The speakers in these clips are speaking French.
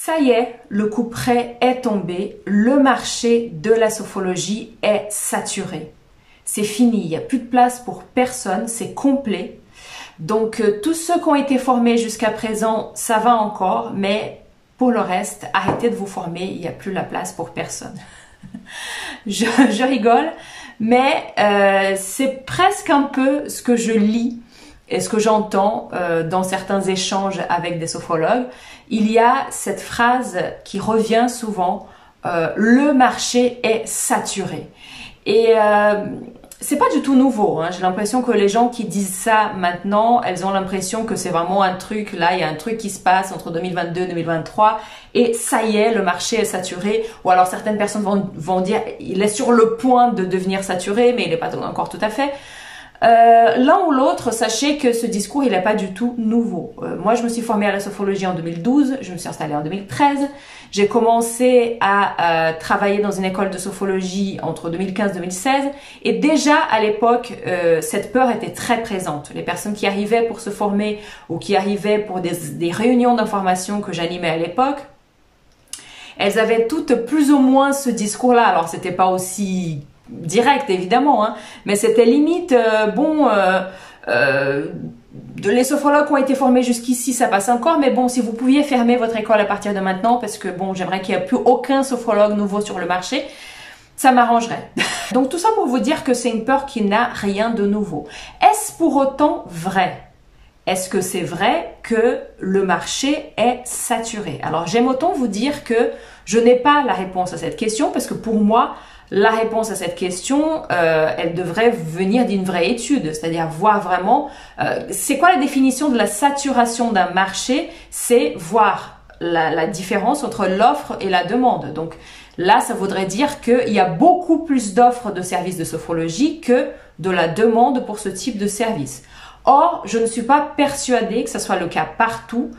Ça y est, le coup près est tombé, le marché de la sophrologie est saturé. C'est fini, il n'y a plus de place pour personne, c'est complet. Donc tous ceux qui ont été formés jusqu'à présent, ça va encore, mais pour le reste, arrêtez de vous former, il n'y a plus la place pour personne. je rigole, mais c'est presque un peu ce que je lis et ce que j'entends dans certains échanges avec des sophrologues. Il y a cette phrase qui revient souvent, le marché est saturé. Et c'est pas du tout nouveau, hein. J'ai l'impression que les gens qui disent ça maintenant, elles ont l'impression que c'est vraiment un truc, là il y a un truc qui se passe entre 2022 et 2023 et ça y est, le marché est saturé. Ou alors certaines personnes vont dire il est sur le point de devenir saturé mais il n'est pas encore tout à fait. L'un ou l'autre, sachez que ce discours, il n'est pas du tout nouveau. Moi, je me suis formée à la sophrologie en 2012, je me suis installée en 2013. J'ai commencé à travailler dans une école de sophrologie entre 2015 et 2016. Et déjà, à l'époque, cette peur était très présente. Les personnes qui arrivaient pour se former ou qui arrivaient pour des réunions d'information que j'animais à l'époque, elles avaient toutes plus ou moins ce discours-là. Alors, c'était pas aussi direct évidemment, hein, mais c'était limite les sophrologues qui ont été formés jusqu'ici ça passe encore, mais bon, si vous pouviez fermer votre école à partir de maintenant parce que bon, j'aimerais qu'il n'y ait plus aucun sophrologue nouveau sur le marché, ça m'arrangerait. Donc tout ça pour vous dire que c'est une peur qui n'a rien de nouveau. Est-ce pour autant vrai? Est-ce que c'est vrai que le marché est saturé? Alors j'aime autant vous dire que je n'ai pas la réponse à cette question parce que pour moi, la réponse à cette question, elle devrait venir d'une vraie étude, c'est-à-dire voir vraiment, c'est quoi la définition de la saturation d'un marché? C'est voir la différence entre l'offre et la demande. Donc là, ça voudrait dire qu'il y a beaucoup plus d'offres de services de sophrologie que de la demande pour ce type de service. Or, je ne suis pas persuadée que ce soit le cas partout.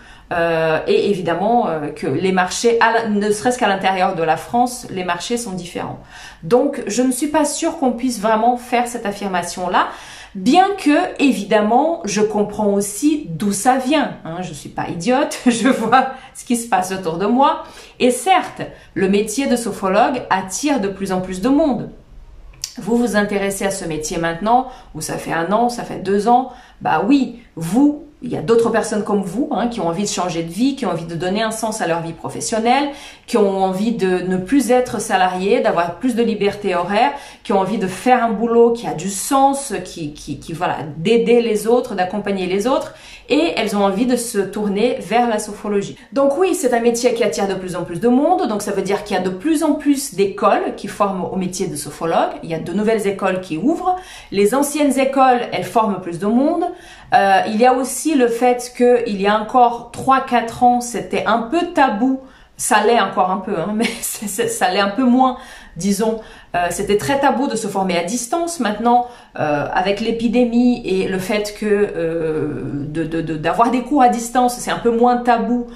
Et évidemment que les marchés, ne serait-ce qu'à l'intérieur de la France, les marchés sont différents. Donc, je ne suis pas sûre qu'on puisse vraiment faire cette affirmation-là, bien que, évidemment, je comprends aussi d'où ça vient. Hein. Je ne suis pas idiote, je vois ce qui se passe autour de moi. Et certes, le métier de sophrologue attire de plus en plus de monde. Vous vous intéressez à ce métier maintenant, ou ça fait 1 an, ça fait 2 ans, bah oui, il y a d'autres personnes comme vous hein, qui ont envie de changer de vie, qui ont envie de donner un sens à leur vie professionnelle, qui ont envie de ne plus être salariés, d'avoir plus de liberté horaire, qui ont envie de faire un boulot qui a du sens, voilà, d'aider les autres, d'accompagner les autres, et elles ont envie de se tourner vers la sophrologie. Donc oui, c'est un métier qui attire de plus en plus de monde, donc ça veut dire qu'il y a de plus en plus d'écoles qui forment au métier de sophrologue, il y a de nouvelles écoles qui ouvrent, les anciennes écoles, elles forment plus de monde. Il y a aussi le fait qu'il y a encore 3-4 ans, c'était un peu tabou, ça l'est encore un peu, hein, mais ça l'est un peu moins, disons. C'était très tabou de se former à distance. Maintenant, avec l'épidémie et le fait que d'avoir des cours à distance, c'est un peu moins tabou.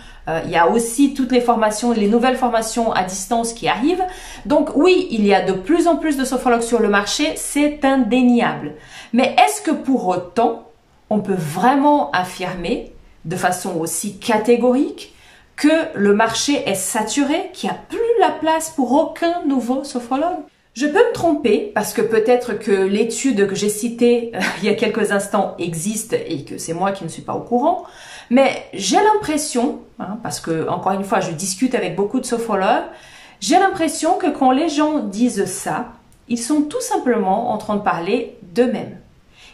Il y a aussi toutes les formations, les nouvelles formations à distance qui arrivent. Donc oui, il y a de plus en plus de sophrologues sur le marché, c'est indéniable. Mais est-ce que pour autant, on peut vraiment affirmer de façon aussi catégorique que le marché est saturé, qu'il n'y a plus la place pour aucun nouveau sophrologue? Je peux me tromper parce que peut-être que l'étude que j'ai citée il y a quelques instants existe et que c'est moi qui ne suis pas au courant, mais j'ai l'impression, hein, parce que encore une fois je discute avec beaucoup de sophrologues, j'ai l'impression que quand les gens disent ça, ils sont tout simplement en train de parler d'eux-mêmes.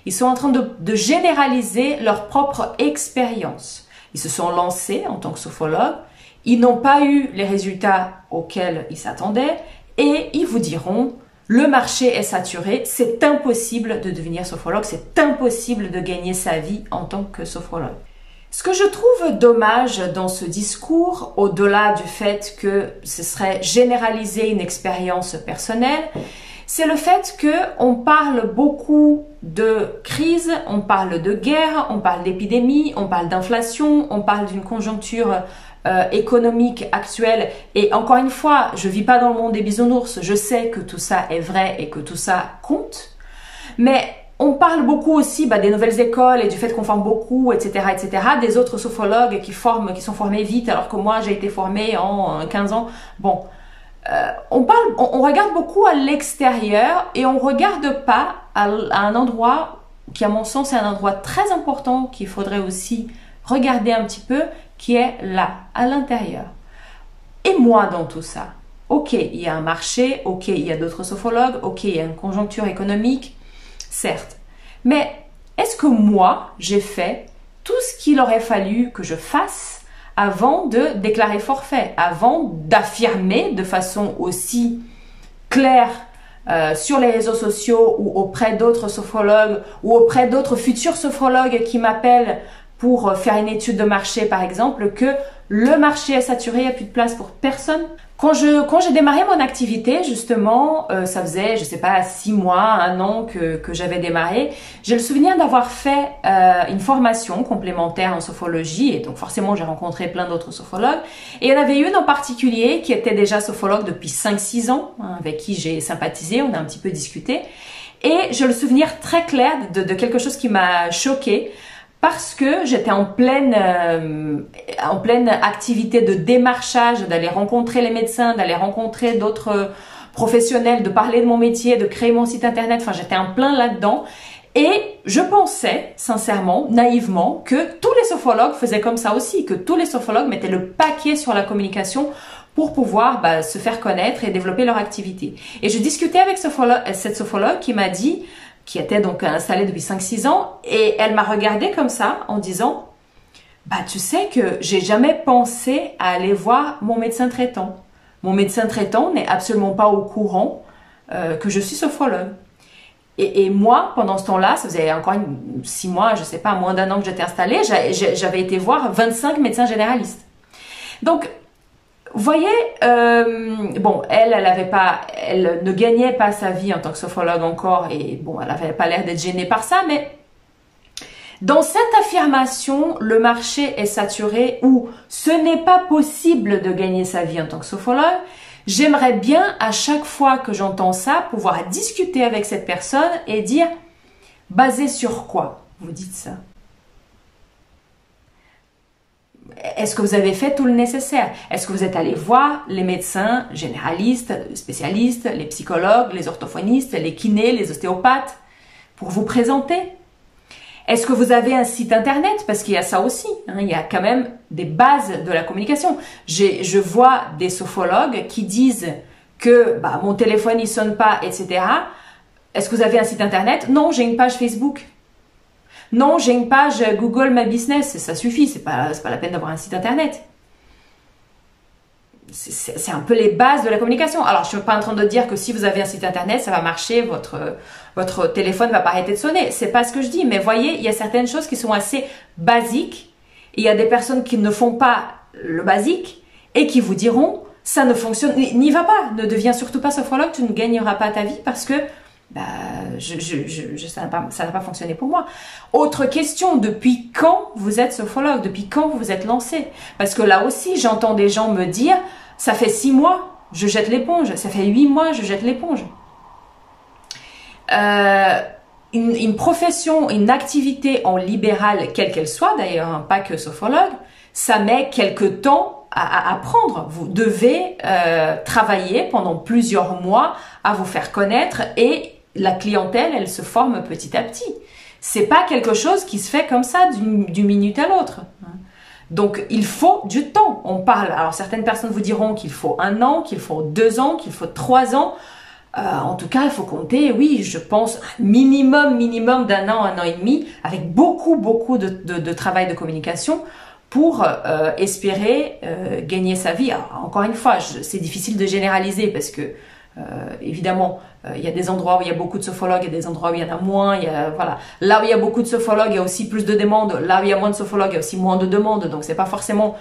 Ils sont en train de généraliser leur propre expérience. Ils se sont lancés en tant que sophrologue, ils n'ont pas eu les résultats auxquels ils s'attendaient et ils vous diront « le marché est saturé, c'est impossible de devenir sophrologue, c'est impossible de gagner sa vie en tant que sophrologue ». Ce que je trouve dommage dans ce discours, au-delà du fait que ce serait généraliser une expérience personnelle, c'est le fait qu'on parle beaucoup de crise, on parle de guerre, on parle d'épidémie, on parle d'inflation, on parle d'une conjoncture économique actuelle. Et encore une fois, je vis pas dans le monde des bisounours, je sais que tout ça est vrai et que tout ça compte. Mais On parle beaucoup aussi des nouvelles écoles et du fait qu'on forme beaucoup, etc., etc., des autres sophrologues qui sont formés vite, alors que moi, j'ai été formée en 15 ans. Bon, on regarde beaucoup à l'extérieur et on regarde pas à un endroit qui, à mon sens, est un endroit très important qu'il faudrait aussi regarder un petit peu, qui est là, à l'intérieur. Et moi dans tout ça, ok, il y a un marché, ok, il y a d'autres sophrologues, ok, il y a une conjoncture économique, certes. Mais est-ce que moi, j'ai fait tout ce qu'il aurait fallu que je fasse avant de déclarer forfait, avant d'affirmer de façon aussi claire sur les réseaux sociaux ou auprès d'autres sophrologues ou auprès d'autres futurs sophrologues qui m'appellent pour faire une étude de marché par exemple, que le marché est saturé, il n'y a plus de place pour personne. Quand j'ai démarré mon activité, justement, ça faisait, je sais pas, 6 mois, 1 an que j'avais démarré, j'ai le souvenir d'avoir fait une formation complémentaire en sophrologie, et donc forcément j'ai rencontré plein d'autres sophrologues, et il y en avait une en particulier qui était déjà sophrologue depuis 5-6 ans, avec qui j'ai sympathisé, on a un petit peu discuté, et j'ai le souvenir très clair de quelque chose qui m'a choquée, parce que j'étais en pleine activité de démarchage, d'aller rencontrer les médecins, d'aller rencontrer d'autres professionnels, de parler de mon métier, de créer mon site internet. Enfin, j'étais en plein là-dedans. Et je pensais, sincèrement, naïvement, que tous les sophrologues faisaient comme ça aussi, que tous les sophrologues mettaient le paquet sur la communication pour pouvoir se faire connaître et développer leur activité. Et je discutais avec cette sophrologue qui m'a dit, qui était donc installée depuis 5-6 ans, et elle m'a regardée comme ça en disant « tu sais que j'ai jamais pensé à aller voir mon médecin traitant. Mon médecin traitant n'est absolument pas au courant que je suis sophrologue. » Et moi, pendant ce temps-là, ça faisait encore 6 mois, je sais pas, moins d'1 an que j'étais installée, j'avais été voir 25 médecins généralistes. Donc, vous voyez, bon, elle ne gagnait pas sa vie en tant que sophrologue encore, et bon, elle n'avait pas l'air d'être gênée par ça, mais dans cette affirmation, le marché est saturé ou ce n'est pas possible de gagner sa vie en tant que sophrologue, j'aimerais bien, à chaque fois que j'entends ça, pouvoir discuter avec cette personne et dire, basé sur quoi vous dites ça? Est-ce que vous avez fait tout le nécessaire? Est-ce que vous êtes allé voir les médecins généralistes, spécialistes, les psychologues, les orthophonistes, les kinés, les ostéopathes pour vous présenter? Est-ce que vous avez un site internet? Parce qu'il y a ça aussi, il y a quand même des bases de la communication. Je vois des sophrologues qui disent que mon téléphone il sonne pas, etc. Est-ce que vous avez un site internet? Non, j'ai une page Facebook. Non, j'ai une page Google My Business, ça suffit, c'est pas la peine d'avoir un site internet. C'est un peu les bases de la communication. Alors, je suis pas en train de dire que si vous avez un site internet, ça va marcher, votre téléphone va pas arrêter de sonner. C'est pas ce que je dis, mais voyez, il y a certaines choses qui sont assez basiques, et il y a des personnes qui ne font pas le basique, et qui vous diront, ça ne fonctionne, n'y va pas, ne deviens surtout pas sophrologue, tu ne gagneras pas ta vie parce que ça n'a pas fonctionné pour moi. Autre question, depuis quand vous êtes sophrologue? Depuis quand vous vous êtes lancé? Parce que là aussi, j'entends des gens me dire, ça fait 6 mois, je jette l'éponge. Ça fait 8 mois, je jette l'éponge. Une profession, une activité en libéral, quelle qu'elle soit d'ailleurs, pas que sophrologue, ça met quelque temps à apprendre. Vous devez travailler pendant plusieurs mois à vous faire connaître, et la clientèle, elle se forme petit à petit. C'est pas quelque chose qui se fait comme ça d'une minute à l'autre. Donc, il faut du temps. On parle, alors certaines personnes vous diront qu'il faut 1 an, qu'il faut 2 ans, qu'il faut 3 ans. En tout cas, il faut compter, oui, je pense, minimum d'1 an, 1 an et demi, avec beaucoup de travail de communication pour espérer gagner sa vie. Alors, encore une fois, c'est difficile de généraliser parce que évidemment, il y a des endroits où il y a beaucoup de sophrologues, il y a des endroits où il y en a moins. Voilà. Là où il y a beaucoup de sophrologues, il y a aussi plus de demandes. Là où il y a moins de sophrologues, il y a aussi moins de demandes. Donc, c'est pas forcément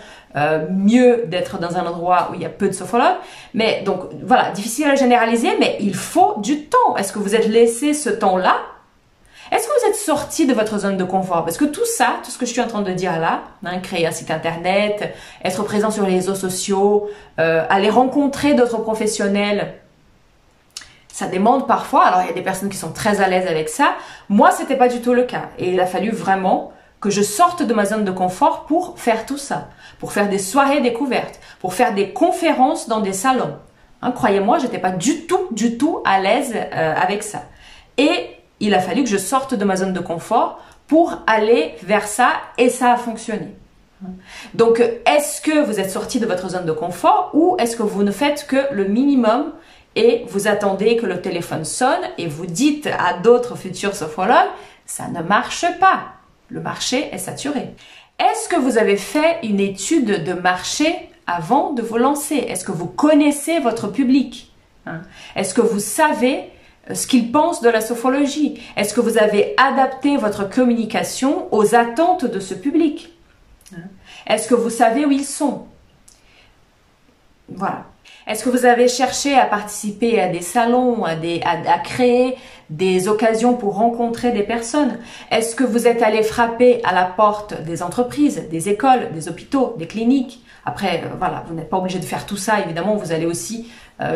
mieux d'être dans un endroit où il y a peu de sophrologues. Mais donc, voilà, difficile à généraliser, mais il faut du temps. Est-ce que vous êtes laissé ce temps-là? Est-ce que vous êtes sorti de votre zone de confort? Parce que tout ça, tout ce que je suis en train de dire là, créer un site internet, être présent sur les réseaux sociaux, aller rencontrer d'autres professionnels, Ça demande parfois, alors il y a des personnes qui sont très à l'aise avec ça. Moi, c'était pas du tout le cas. Et il a fallu vraiment que je sorte de ma zone de confort pour faire tout ça. Pour faire des soirées découvertes, pour faire des conférences dans des salons. Hein, croyez-moi, j'étais pas du tout à l'aise avec ça. Et il a fallu que je sorte de ma zone de confort pour aller vers ça et ça a fonctionné. Donc, est-ce que vous êtes sorti de votre zone de confort ou est-ce que vous ne faites que le minimum et vous attendez que le téléphone sonne et vous dites à d'autres futurs sophrologues, ça ne marche pas, le marché est saturé. Est-ce que vous avez fait une étude de marché avant de vous lancer? Est-ce que vous connaissez votre public? Est-ce que vous savez ce qu'ils pensent de la sophrologie? Est-ce que vous avez adapté votre communication aux attentes de ce public? Est-ce que vous savez où ils sont? Voilà. Est-ce que vous avez cherché à participer à des salons, à créer des occasions pour rencontrer des personnes? Est-ce que vous êtes allé frapper à la porte des entreprises, des écoles, des hôpitaux, des cliniques? Après, voilà, vous n'êtes pas obligé de faire tout ça. Évidemment, vous allez aussi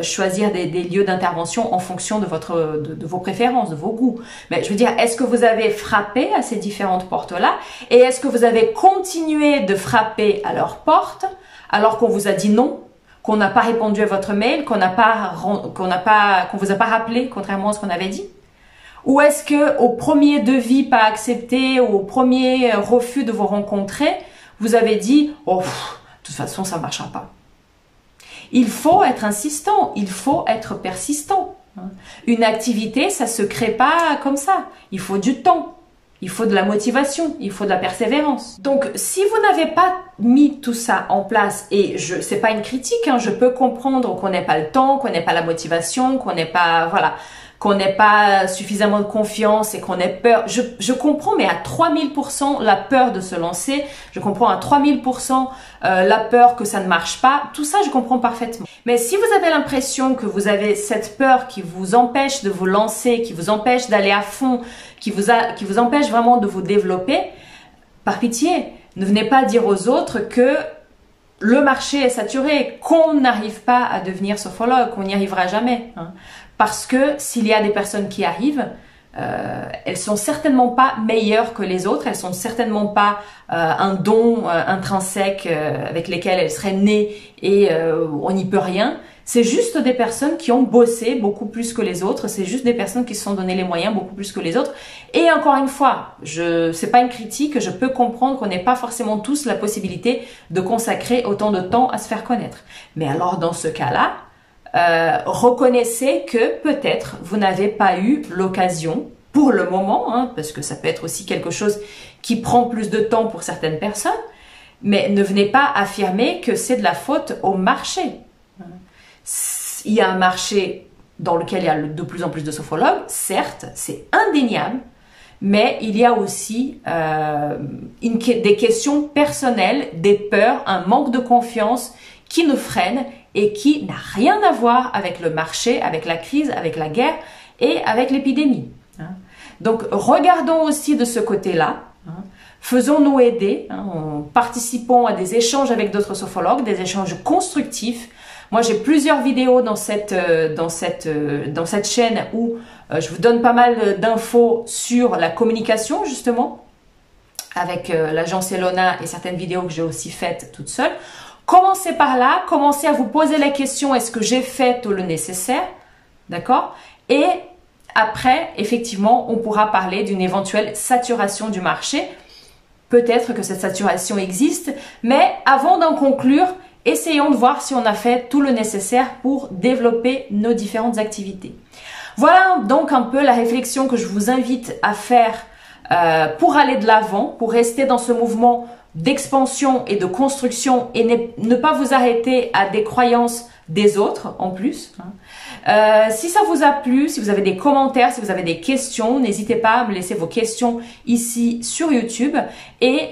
choisir des lieux d'intervention en fonction de vos préférences, de vos goûts. Mais je veux dire, est-ce que vous avez frappé à ces différentes portes-là? Et est-ce que vous avez continué de frapper à leurs portes alors qu'on vous a dit non? Qu'on n'a pas répondu à votre mail, qu'on vous a pas rappelé, contrairement à ce qu'on avait dit? Ou est-ce que au premier devis pas accepté, ou au premier refus de vous rencontrer, vous avez dit « Oh, de toute façon, ça ne marchera pas ». Il faut être insistant, il faut être persistant. Une activité, ça se crée pas comme ça. Il faut du temps. Il faut de la motivation, il faut de la persévérance. Donc, si vous n'avez pas mis tout ça en place, et c'est pas une critique, hein, je peux comprendre qu'on n'ait pas le temps, qu'on n'ait pas la motivation, qu'on n'ait pas, voilà, qu'on n'ait pas suffisamment de confiance et qu'on ait peur. Je comprends, mais à 3000% la peur de se lancer, je comprends à 3000% la peur que ça ne marche pas. Tout ça, je comprends parfaitement. Mais si vous avez l'impression que vous avez cette peur qui vous empêche de vous lancer, qui vous empêche d'aller à fond, qui vous empêche vraiment de vous développer, par pitié, ne venez pas dire aux autres que le marché est saturé, qu'on n'arrive pas à devenir sophrologue, qu'on n'y arrivera jamais. Hein. Parce que s'il y a des personnes qui arrivent, elles sont certainement pas meilleures que les autres, elles sont certainement pas un don intrinsèque avec lesquels elles seraient nées et on n'y peut rien. C'est juste des personnes qui ont bossé beaucoup plus que les autres, c'est juste des personnes qui se sont donné les moyens beaucoup plus que les autres. Et encore une fois, c'est pas une critique, je peux comprendre qu'on n'ait pas forcément tous la possibilité de consacrer autant de temps à se faire connaître. Mais alors dans ce cas-là, reconnaissez que peut-être vous n'avez pas eu l'occasion pour le moment, hein, parce que ça peut être aussi quelque chose qui prend plus de temps pour certaines personnes, mais ne venez pas affirmer que c'est de la faute au marché. Il y a un marché dans lequel il y a de plus en plus de sophrologues, certes, c'est indéniable, mais il y a aussi des questions personnelles, des peurs, un manque de confiance qui nous freine et qui n'a rien à voir avec le marché, avec la crise, avec la guerre et avec l'épidémie. Donc, regardons aussi de ce côté-là. Faisons-nous aider, participons à des échanges avec d'autres sophrologues, des échanges constructifs. Moi, j'ai plusieurs vidéos dans cette chaîne où je vous donne pas mal d'infos sur la communication, justement, avec l'agence Elona et certaines vidéos que j'ai aussi faites toute seule. Commencez par là, commencez à vous poser la question, est-ce que j'ai fait tout le nécessaire? D'accord? Et après, effectivement, on pourra parler d'une éventuelle saturation du marché. Peut-être que cette saturation existe, mais avant d'en conclure, essayons de voir si on a fait tout le nécessaire pour développer nos différentes activités. Voilà donc un peu la réflexion que je vous invite à faire pour aller de l'avant, pour rester dans ce mouvement d'expansion et de construction et ne pas vous arrêter à des croyances des autres en plus. Si ça vous a plu, si vous avez des commentaires, si vous avez des questions, n'hésitez pas à me laisser vos questions ici sur YouTube. Et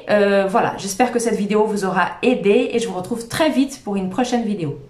voilà, j'espère que cette vidéo vous aura aidé et je vous retrouve très vite pour une prochaine vidéo.